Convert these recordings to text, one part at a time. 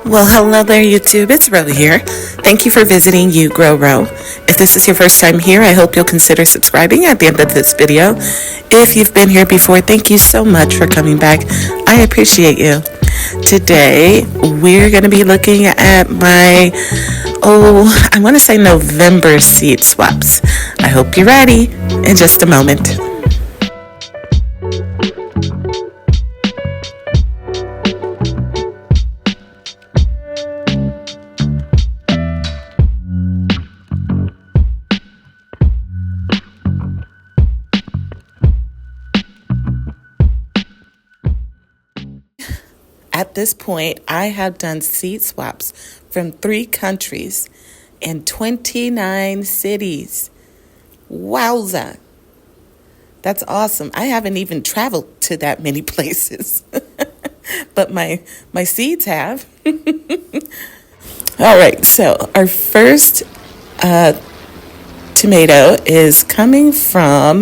Well, hello there, YouTube. It's Ro here. Thank you for visiting You Grow Ro. If this is your first time here, I hope you'll consider subscribing at the end of this video. If you've been here before, thank you so much for coming back. I appreciate you. Today, we're going to be looking at my, I want to say November seed swaps. I hope you're ready in just a moment. At this point, I have done seed swaps from 3 countries and 29 cities. Wowza. That's awesome. I haven't even traveled to that many places, but my seeds have. All right, so our first tomato is coming from,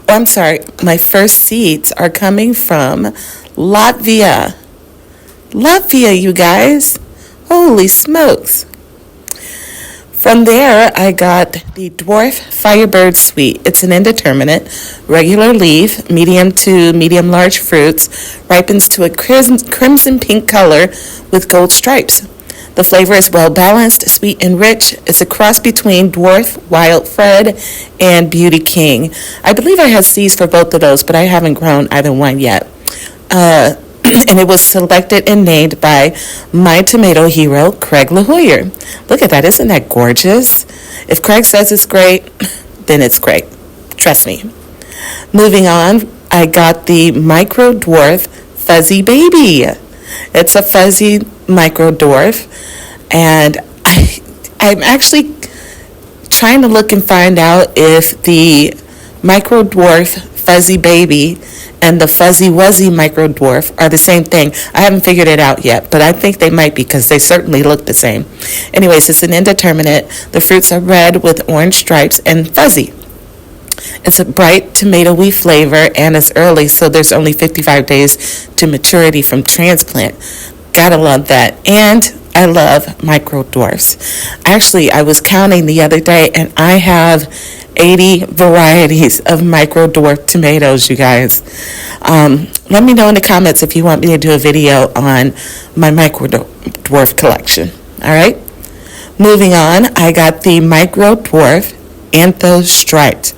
my first seeds are coming from Latvia. Latvia, you guys. Holy smokes. From there, I got the Dwarf Firebird Sweet. It's an indeterminate, regular leaf, medium to medium large fruits, ripens to a crimson pink color with gold stripes. The flavor is well balanced, sweet and rich. It's a cross between Dwarf Wild Fred and Beauty King. I believe I have seeds for both of those, but I haven't grown either one yet. And it was selected and named by my tomato hero, Craig LaHoyer. Look at that. Isn't that gorgeous? If Craig says it's great, then it's great. Trust me. Moving on, I got the Micro Dwarf Fuzzy Baby. It's a fuzzy Micro Dwarf. And I'm actually trying to look and find out if the Micro Dwarf Fuzzy Baby and the Fuzzy Wuzzy Micro Dwarf are the same thing. I haven't figured it out yet, but I think they might be because they certainly look the same. Anyways, it's an indeterminate. The fruits are red with orange stripes and fuzzy. It's a bright tomatoey flavor and it's early, so there's only 55 days to maturity from transplant. Gotta love that. And I love Micro Dwarfs. Actually, I was counting the other day and I have 80 varieties of Micro Dwarf tomatoes, you guys. Let me know in the comments if you want me to do a video on my Micro Dwarf collection. All right. Moving on, I got the Micro Dwarf Antho Striped.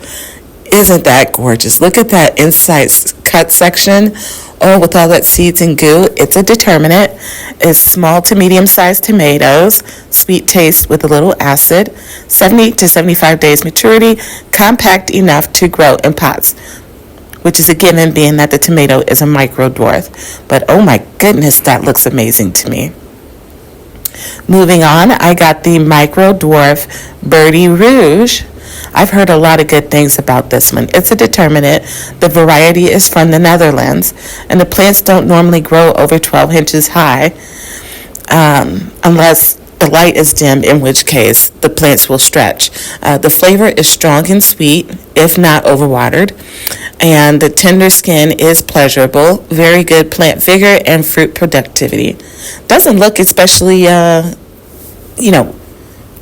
Isn't that gorgeous? Look at that inside cut section. Oh, with all that seeds and goo. It's a determinate. It's small to medium-sized tomatoes, sweet taste with a little acid, 70 to 75 days maturity, compact enough to grow in pots, which is a given being that the tomato is a Micro Dwarf. But oh my goodness, that looks amazing to me. Moving on, I got the Micro Dwarf Birdie Rouge. I've heard a lot of good things about this one. It's a determinate. The variety is from the Netherlands, and the plants don't normally grow over 12 inches high unless the light is dim, in which case the plants will stretch. The flavor is strong and sweet, if not overwatered, and the tender skin is pleasurable. Very good plant vigor and fruit productivity. Doesn't look especially,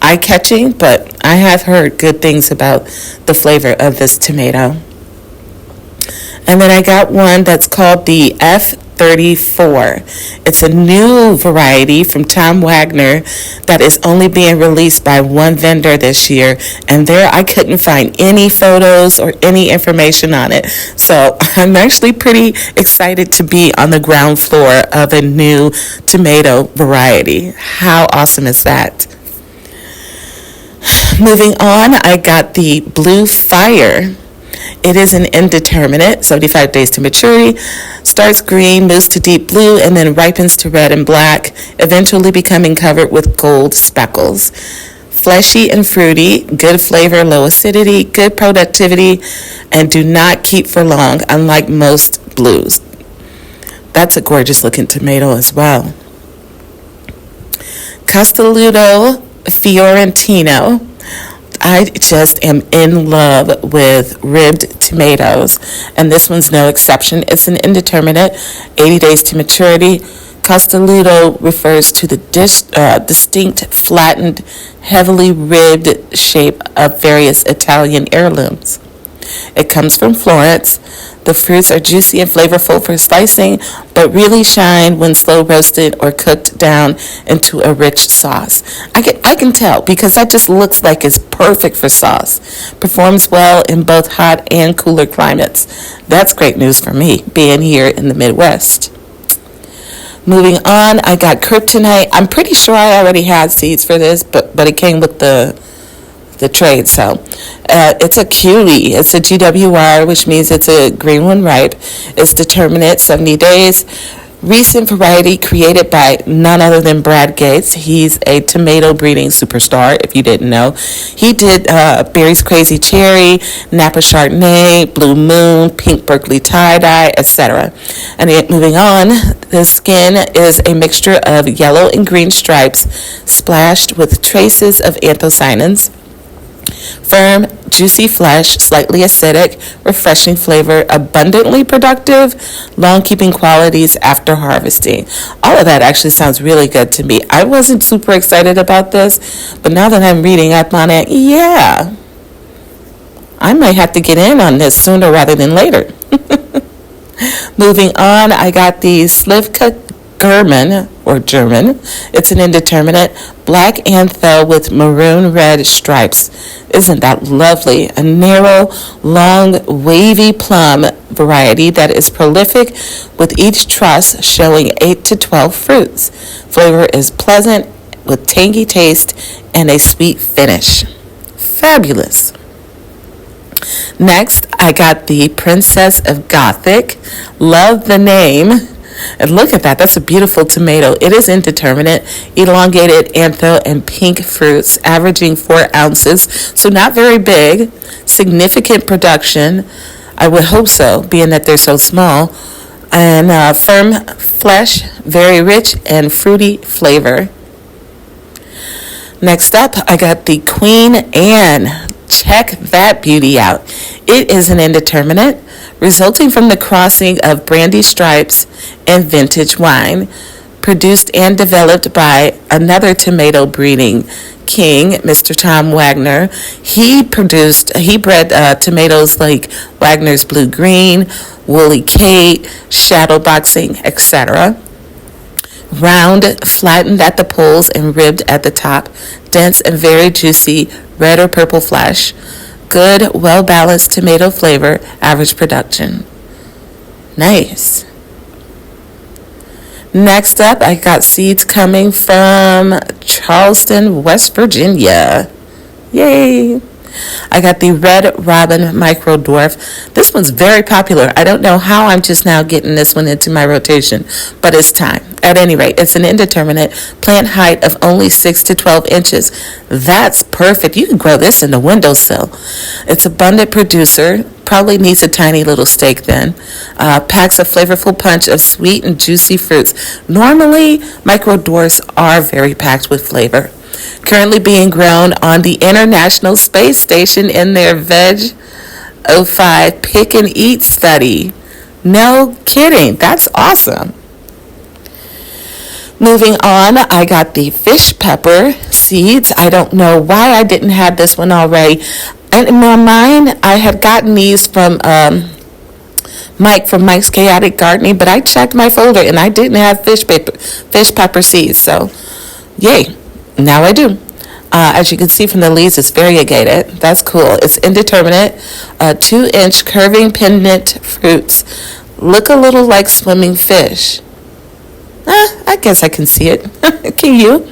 eye-catching, but I have heard good things about the flavor of this tomato. And then I got one that's called the F34. It's a new variety from Tom Wagner that is only being released by one vendor this year. And there I couldn't find any photos or any information on it. So I'm actually pretty excited to be on the ground floor of a new tomato variety. How awesome is that? Moving on, I got the Blue Fire. It is an indeterminate, 75 days to maturity, starts green, moves to deep blue, and then ripens to red and black, eventually becoming covered with gold speckles. Fleshy and fruity, good flavor, low acidity, good productivity, and do not keep for long, unlike most blues. That's a gorgeous looking tomato as well. Castelluto Fiorentino. I just am in love with ribbed tomatoes, and this one's no exception. It's an indeterminate, 80 days to maturity, Costoluto refers to the distinct, flattened, heavily ribbed shape of various Italian heirlooms. It comes from Florence. The fruits are juicy and flavorful for slicing, but really shine when slow roasted or cooked down into a rich sauce. I can tell because that just looks like it's perfect for sauce. Performs well in both hot and cooler climates. That's great news for me, being here in the Midwest. Moving on, I got kryptonite. I'm pretty sure I already had seeds for this, but it came with the trade. So it's a cutie. It's a GWR, which means it's a green one ripe. It's determinate 70 days. Recent variety created by none other than Brad Gates. He's a tomato breeding superstar, if you didn't know. He did Barry's Crazy Cherry, Napa Chardonnay, Blue Moon, Pink Berkeley Tie-Dye, etc. And moving on, the skin is a mixture of yellow and green stripes splashed with traces of anthocyanins. Firm, juicy flesh, slightly acidic, refreshing flavor, abundantly productive, long-keeping qualities after harvesting. All of that actually sounds really good to me. I wasn't super excited about this, but now that I'm reading up on it, yeah, I might have to get in on this sooner rather than later. Moving on, I got the Slivka German, or German. It's an indeterminate black antho with maroon red stripes. Isn't that lovely? A narrow, long, wavy plum variety that is prolific, with each truss showing 8 to 12 fruits. Flavor is pleasant with tangy taste and a sweet finish. Fabulous. Next, I got the Princess of Gothic. Love the name. And look at that. That's a beautiful tomato. It is indeterminate, elongated antho and pink fruits, averaging 4 ounces. So not very big. Significant production. I would hope so, being that they're so small. And firm flesh, very rich and fruity flavor. Next up, I got the Queen Anne. Check that beauty out. It is an indeterminate, resulting from the crossing of brandy stripes and vintage wine, produced and developed by another tomato breeding king, Mr. Tom Wagner. He bred tomatoes like Wagner's Blue Green, Woolly Kate, Shadow Boxing, etc. Round, flattened at the poles and ribbed at the top, dense and very juicy, red or purple flesh. Good, well-balanced tomato flavor, average production. Nice. Next up, I got seeds coming from Charleston, West Virginia. Yay! I got the Red Robin Micro Dwarf. This one's very popular. I don't know how I'm just now getting this one into my rotation, but it's time. At any rate, it's an indeterminate, plant height of only 6 to 12 inches. That's perfect. You can grow this in the windowsill. It's abundant producer. Probably needs a tiny little stake then. Packs a flavorful punch of sweet and juicy fruits. Normally, micro dwarfs are very packed with flavor. Currently being grown on the International Space Station in their Veg 05 Pick and Eat study. No kidding. That's awesome. Moving on, I got the fish pepper seeds. I don't know why I didn't have this one already. And in my mind, I had gotten these from Mike from Mike's Chaotic Gardening, but I checked my folder and I didn't have fish pepper seeds. So, yay. Now I do. As you can see from the leaves, it's variegated. That's cool. It's indeterminate. 2-inch curving pendant fruits. Look a little like swimming fish. I guess I can see it. Can you?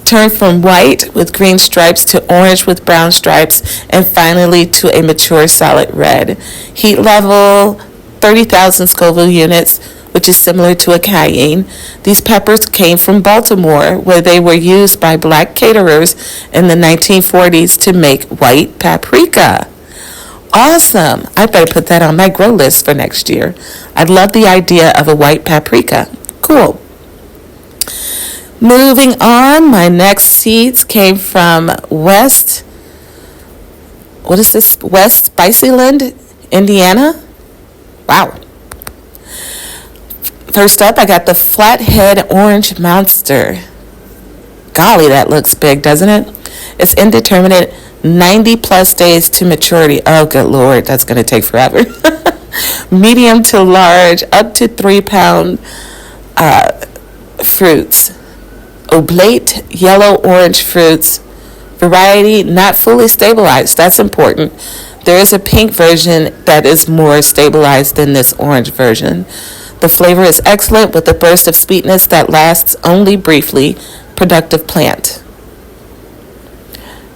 Turn from white with green stripes to orange with brown stripes, and finally to a mature solid red. Heat level 30,000 Scoville units, which is similar to a cayenne. These peppers came from Baltimore, where they were used by black caterers in the 1940s to make white paprika. Awesome. I better put that on my grow list for next year. I love the idea of a white paprika. Cool. Moving on, my next seeds came from West Spicyland, Indiana. Wow. First up, I got the Flathead Orange Monster. Golly, that looks big, doesn't it? It's indeterminate, 90 plus days to maturity. Oh, good Lord, that's going to take forever. Medium to large, up to 3 pound fruits. Oblate, yellow-orange fruits. Variety, not fully stabilized. That's important. There is a pink version that is more stabilized than this orange version. The flavor is excellent with a burst of sweetness that lasts only briefly. Productive plant.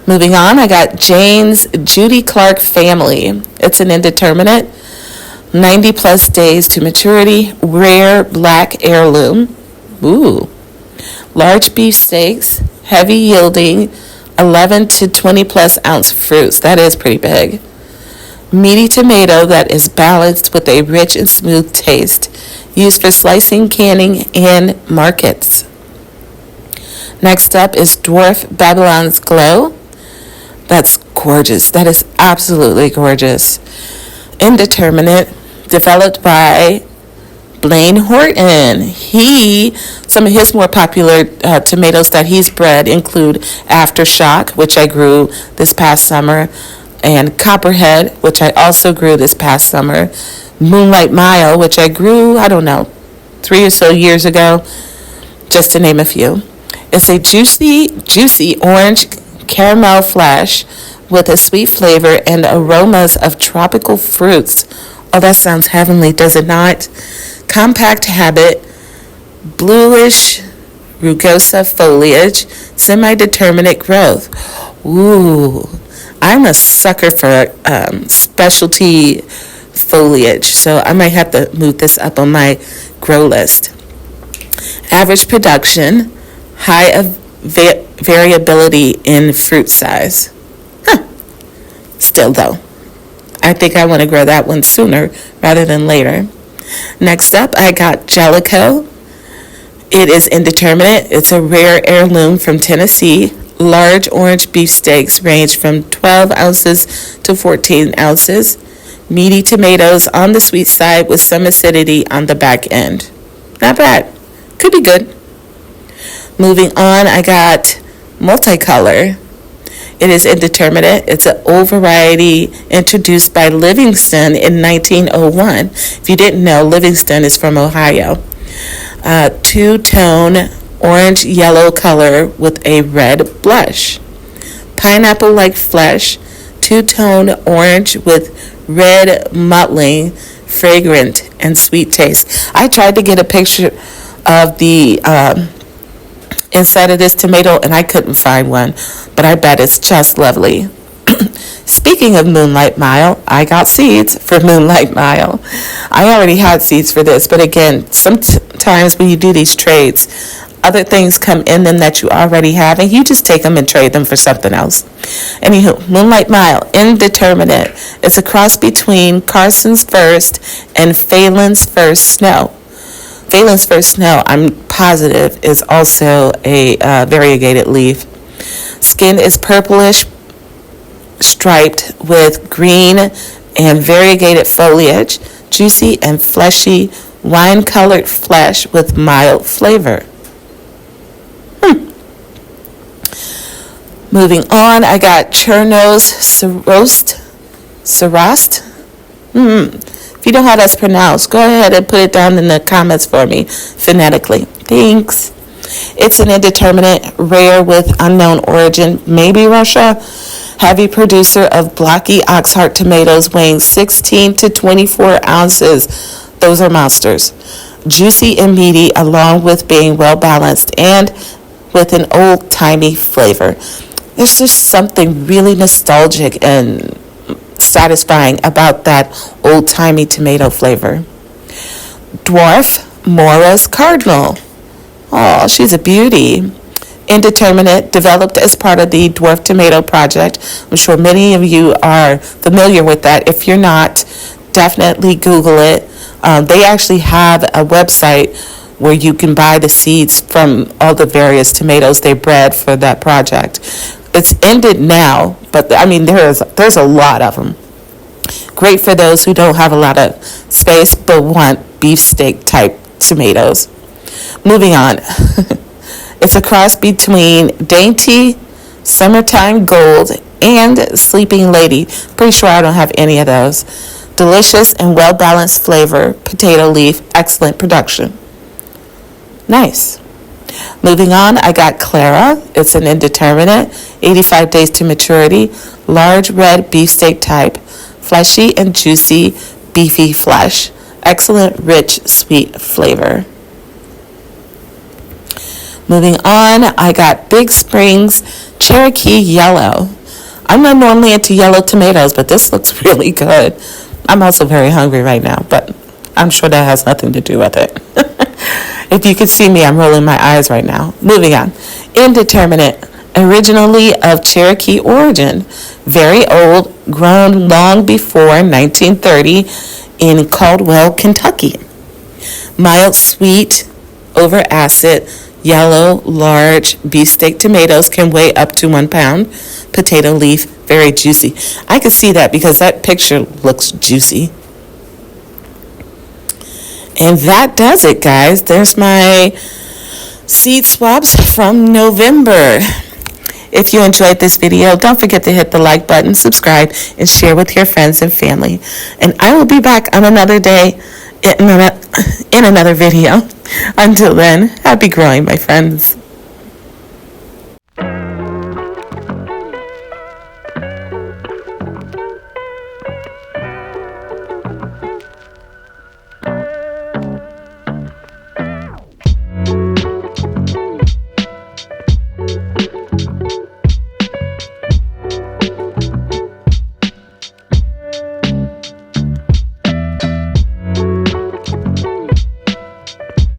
Moving on, I got Jane's Judy Clark Family. It's an indeterminate, 90 plus days to maturity, rare black heirloom. Ooh. Large beef steaks, heavy yielding, 11 to 20 plus ounce fruits. That is pretty big. Meaty tomato that is balanced with a rich and smooth taste. Used for slicing, canning, and markets. Next up is Dwarf Babylon's Glow. That's gorgeous. That is absolutely gorgeous. Indeterminate. Developed by Blaine Horton. Some of his more popular tomatoes that he's bred include Aftershock, which I grew this past summer, and Copperhead, which I also grew this past summer. Moonlight Mile, which I grew, 3 or so years ago, just to name a few. It's a juicy orange caramel flesh with a sweet flavor and aromas of tropical fruits. Oh, that sounds heavenly, does it not? Compact habit, bluish rugosa foliage, semi-determinate growth. Ooh, I'm a sucker for specialty foliage, so I might have to move this up on my grow list. Average production, high of variability in fruit size. Still though, I think I want to grow that one sooner rather than later. Next up, I got Jellicoe. It is indeterminate. It's a rare heirloom from Tennessee. Large orange beefsteaks range from 12 ounces to 14 ounces. Meaty tomatoes on the sweet side with some acidity on the back end. Not bad. Could be good. Moving on, I got Multicolor. It is indeterminate. It's an old variety introduced by Livingston in 1901. If you didn't know, Livingston is from Ohio. Two-tone orange-yellow color with a red blush. Pineapple-like flesh, two-tone orange with red mottling, fragrant, and sweet taste. I tried to get a picture of the inside of this tomato, and I couldn't find one, but I bet it's just lovely. Speaking of Moonlight Mile, I got seeds for Moonlight Mile. I already had seeds for this, but again, sometimes when you do these trades, other things come in them that you already have, and you just take them and trade them for something else. Anywho, Moonlight Mile, indeterminate. It's a cross between Carson's First and Phelan's First Snow. Phelan's First Snow, I'm positive, is also a variegated leaf. Skin is purplish, striped with green and variegated foliage, juicy and fleshy, wine-colored flesh with mild flavor. Moving on, I got Chernos Sarost. If you know how that's pronounced, go ahead and put it down in the comments for me phonetically. Thanks. It's an indeterminate, rare with unknown origin, maybe Russia. Heavy producer of blocky oxheart tomatoes weighing 16 to 24 ounces. Those are monsters. Juicy and meaty along with being well balanced and with an old-timey flavor. There's just something really nostalgic and satisfying about that old-timey tomato flavor. Dwarf Mora's Cardinal. Oh, she's a beauty. Indeterminate, developed as part of the Dwarf Tomato Project. I'm sure many of you are familiar with that. If you're not, definitely Google it. They actually have a website where you can buy the seeds from all the various tomatoes they bred for that project. It's ended now, but I mean there's a lot of them. Great for those who don't have a lot of space but want beefsteak type tomatoes. Moving on. It's a cross between dainty, summertime gold, and sleeping lady. Pretty sure I don't have any of those. Delicious and well-balanced flavor, potato leaf, excellent production. Nice. Moving on, I got Clara. It's an indeterminate, 85 days to maturity, large red beefsteak type, fleshy and juicy, beefy flesh, excellent, rich, sweet flavor. Moving on, I got Big Springs Cherokee Yellow. I'm not normally into yellow tomatoes, but this looks really good. I'm also very hungry right now, but I'm sure that has nothing to do with it. If you could see me, I'm rolling my eyes right now. Moving on. Indeterminate. Originally of Cherokee origin. Very old, grown long before 1930 in Caldwell, Kentucky. Mild, sweet, over acid, yellow, large beefsteak tomatoes can weigh up to 1 pound. Potato leaf, very juicy. I could see that because that picture looks juicy. And that does it, guys. There's my seed swaps from November. If you enjoyed this video, don't forget to hit the like button, subscribe, and share with your friends and family. And I will be back on another day in another video. Until then, happy growing, my friends.